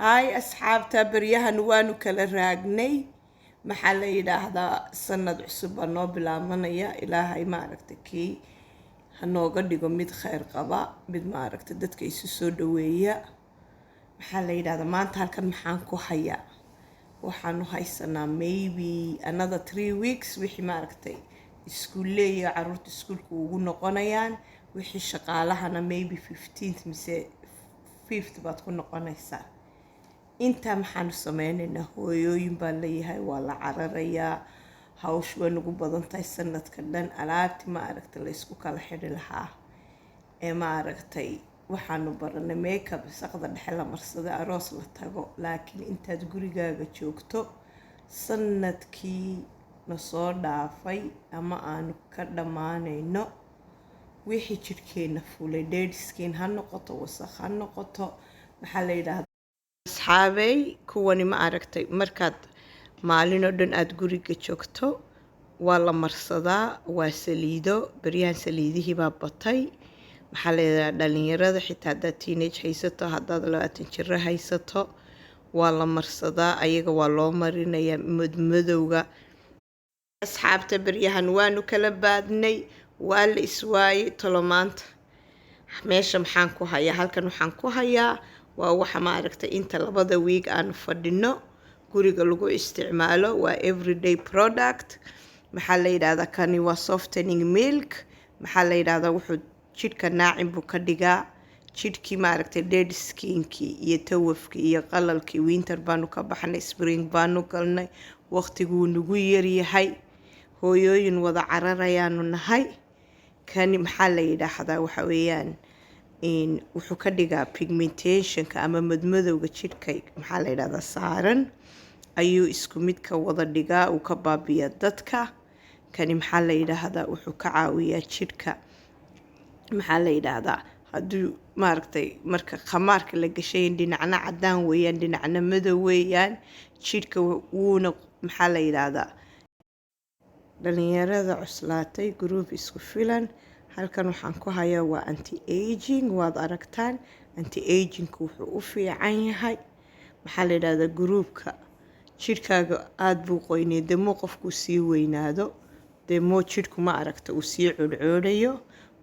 هاي أصحابتا بريهن وانو كلا راقني محل يداهدا سند عصب نو بلا منيا إلهي ماركتكي هنوغا ديغو ميد خير قبا ميد ماركت دادك يسو سو دويا محل يداهدا مانتا هالكن محانكو حيا وحانو هايسانا maybe another 3 weeks وحي ماركتي اسكولي عرورت اسكولكو وغو نقونيان وحي شقالهانا maybe 15th مسي 5th باتكو نقونيسا inta maxaan sameeynaa hooyooyin baa leeyahay waa la cararayaa hawsh way nagu badan tahay sanadka dhan alaabti ma aragtay la isku kala xidhi lahaa ma aragtay waxaanu baranay makeup saqda dhexe la marsado aroos la tago laakiin intaad gurigaaga joogto sanadkii na soo dhaafay ama aanu ka dhamaanayno wixii jidhkeena fulay dead skin ha noqoto wasakh ha noqoto maxaa la yiraahdaa asxaabay kuwani ma aragtay markaad maalin oo dhan aad guriga joogto waa la marsadaa waa saliido baryahan saliidihii baa batay maxaa la yiraahdaa dhalinyarada xitaa haddaad teenage haysato haddaad 20 jir haysato waa la marsadaa ayaga waa loo marinayaa madmadowga asxaabta baryahan waanu kala baadnay waa la iswaayay tolomaanta meesha maxaan ku hayaa halkan waxaan ku hayaa waa waxa ma aragtay inta labada week aan fadhino guriga lagu isticmaalo waa everyday product maxaa la yiraahdaa kani waa softening milk maxaa la yiraahdaa wuxuu jidhka naacin buu ka dhigaa jidhkii ma aragtay dead skinkii iyo tawafkii iyo qalalkii winter baanu ka baxnay spring baanu galnay waqtiguu nagu yaryahay hooyooyin wada cararayaanu nahay kani maxaa la yiraahdaa waxa weeyaan wuxuu ka dhigaa pigmentationka ama madmadowga jidhka maxaa la yiraahdaa saaran ayuu isku mid ka wada dhigaa uu ka baabiya dadka kani maxaa la yiraahdaa wuxuu ka caawiyaa jidhka maxaa la yiraahdaa hadduu maaragtay marka khamaarka la gashay dhinacna cadaan weeyaan dhinacna madow weeyaan jidhka wuuna maxaa la yiraahdaa dhalinyarada cuslaatay group isku filan halkan waxaan ku hayaa waa anti aging waad aragtaan anti aging wuxuu u fiican yahay maxaa la yiraahdaa groupka jidhkaaga aad buu qoynay demo qofku sii weynaado demo jidhku ma aragtay uu sii codcoodayo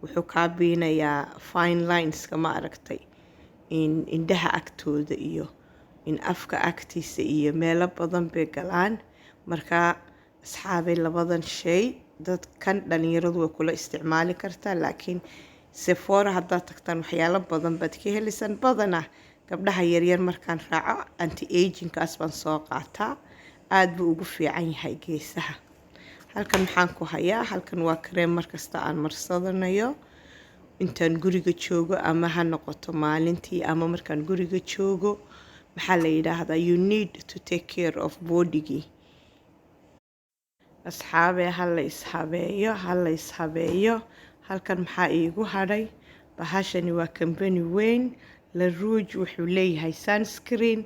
wuxuu ka biinayaa fine lines ka ma aragtay indhaha agtooda iyo in afka agtiisa iyo meelo badan bay galaan marka asxaabay labadan shay dadkan dhalinyaradu way kula isticmaali kartaa laakiin Sephora haddaad tagtaan waxyaalo badan baad ka helisan badana gabdhaha yaryar markaan raaco anti aging kaas baan soo qaataa aad buu ugu fiican yahay geesaha halkan maxaan ku hayaa halkan waa cream markasta aan marsadanayo intaan guriga joogo ama ha noqoto maalintii ama markaan guriga joogo maxaa la yiraahdaa you need to take care of bodygii asxaabe hala ishabeeyo halkan maxaa iigu hadhay bahashani waa company weyn La Rouge wuxuu leeyahay sunscreen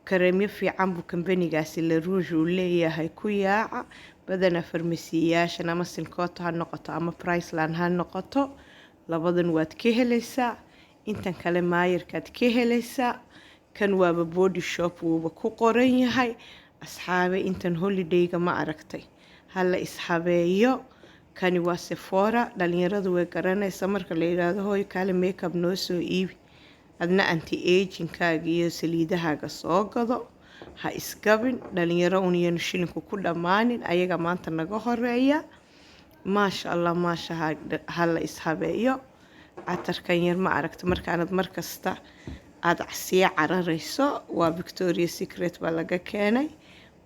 kareemyo fiican buu companygaasi La Rouge uu leeyahay ku yaaca badana farmasiyaashan ama Silcoto ha noqoto ama Priceland ha noqoto labadan waad ka helaysaa intan kale maayarkaad ka helaysaa kan waaba body shop wuuba ku qoran yahay asxaabe intan holidayga ma aragtay hala ishabeeyo kani waa Sephora dhalinyaradu way garanaysaa marka la yiraahdo hooy kale makeup noo soo iibi adna anti aging kaaga iyo saliidahaaga soo gado ha isgabin dhalinyaro uniyan shilinku ku dhamaanin ayaga maanta naga horeeya maasha Allah maasha hala ishabeeyo catarkan yar ma aragta markaanad markasta aad casiya cararayso waa Victoria's Secret baa laga keenay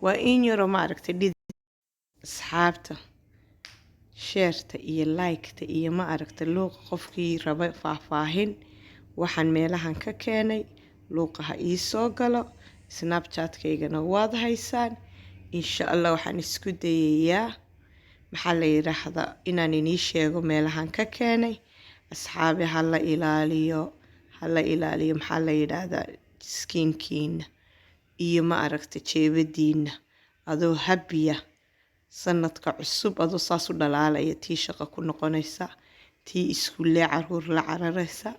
waa in yaro ma aragtay asxaabta sheerta iyo like-ta iyo ma aragta luuqa qofkii raba faahfaahin waxaan meelahan ka keenay luuqaha ii soo galo snapchat-kaygana waad haysaan insha Allah waxaan isku dayayaa maxaa la yiraahdaa inaan inii sheego meelahan ka keenay asxaabe hala ilaaliyo maxaa la yiraahdaa skinkiina iyo ma aragta jeebadiina adoo habiya sanadka cusub adoo saas u dhalaalaya tii shaqo ku noqonaysa tii iskuulee caruur la cararaysa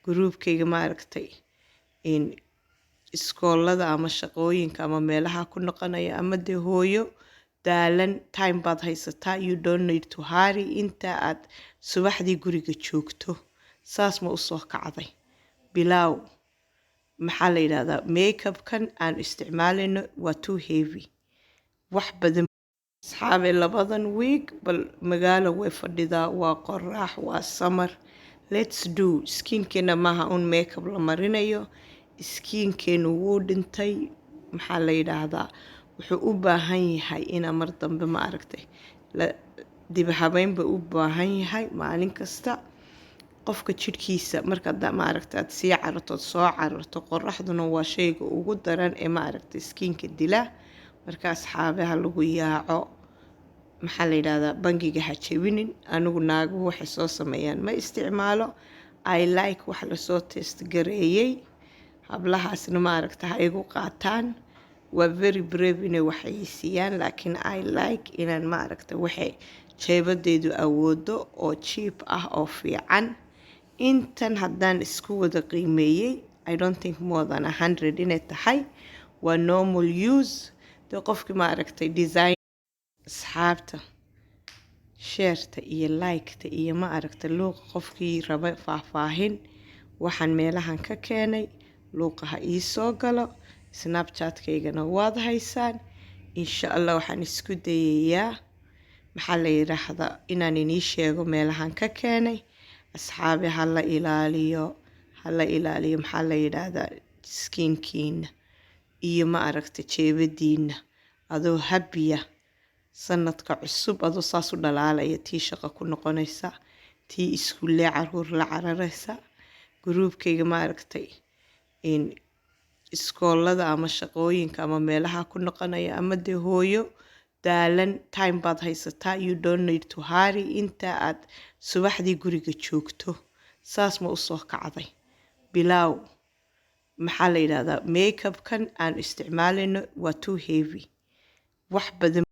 groupkayga ma aragtay iskoolada ama shaqooyinka ama meelaha ku noqonaya ama dee hooyo daalan time baad haysataa, you don't need to hurry inta aad subaxdii guriga joogto. saas ma usoo kacday bilaaw. maxaa la yidhahdaa makeupkan aan isticmaalayno waa too heavy, wax badan. asxaabe labadan week bal magaalo way fadhidaa, waa qoraax, waa summer. let's do skinkeena maaha un makeup la marinayo, skinkeenu wuu dhintay. maxaa la yidhaahdaa wuxuu u baahan yahay inaa mar dambe ma aragtay dib habeynba u baahan yahay maalin kasta. qofka jidhkiisa markaad ma aragtay aad sii carartood soo cararto, qoraxduna waa shayga ugu daran ee ma aragtay skinka dila. marka asxaabaha lagu yaaco, maxaa la yidhahdaa bangiga ha jebinin. anigu naaguhu waxay soo sameeyaan ma isticmaalo, I like wax lasoo test gareeyey. hablahaasna ma aragta ha igu qaataan, waa very brave inay waxaysiiyaan, laakiin I like inaan ma aragta waxay jeebadeedu awoodo oo cheap ah oo fiican. intan haddaan isku wada qiimeeyey I don't think more than 100 inay tahay, waa normal use. dee qofkii ma aragtay design. asxaabta sheerta iyo liketa iyo ma aragta luuqa qofkii raba faahfaahin waxaan meelahan ka keenay. luuqa ha ii soo galo, snapchat-kaygana waad haysaan. insha allah waxaan isku dayayaa maxaa la yidhaahdaa inaan inii sheego meelahan ka keenay. asxaabi hala ilaaliyo maxaa la yidhaahdaa skinkiina iyo ma aragta jeebadiina, adoo habiya sanadka cusub, adoo saas u dhalaalaya. tii shaqo ku noqonaysa, tii iskuulee caruur la cararaysa. gruubkayga ma aragtay iskoolada ama shaqooyinka ama meelaha ku noqonaya ama dee hooyo daalan time baad haysataa, you don't need to hurry inta aad subaxdii guriga joogto. saas ma usoo kacday bilaaw. maxaa la yidhahdaa makeupkan aan isticmaalayno waa too heavy, wax badan.